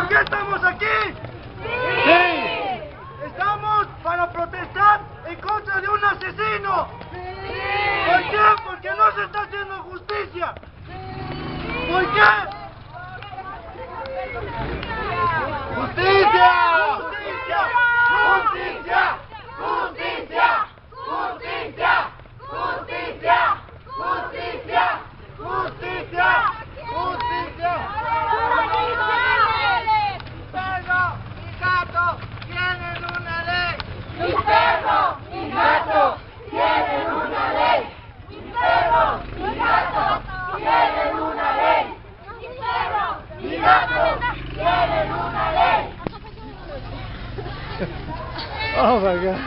¿Por qué estamos aquí? ¡Sí! Estamos para protestar en contra de un asesino. ¿Por qué? Porque no se está haciendo justicia. ¿Por qué? ¡Justicia! ¡Justicia! ¡Justicia! ¡Justicia! ¡Justicia! ¡Justicia! ¡Justicia! ¡Justicia! ¡Justicia! Mi perro, mi gato, tienen una ley. Mi perro, mi gato, tienen una ley. Mi perro, mi gato, tienen una ley. Oh my God.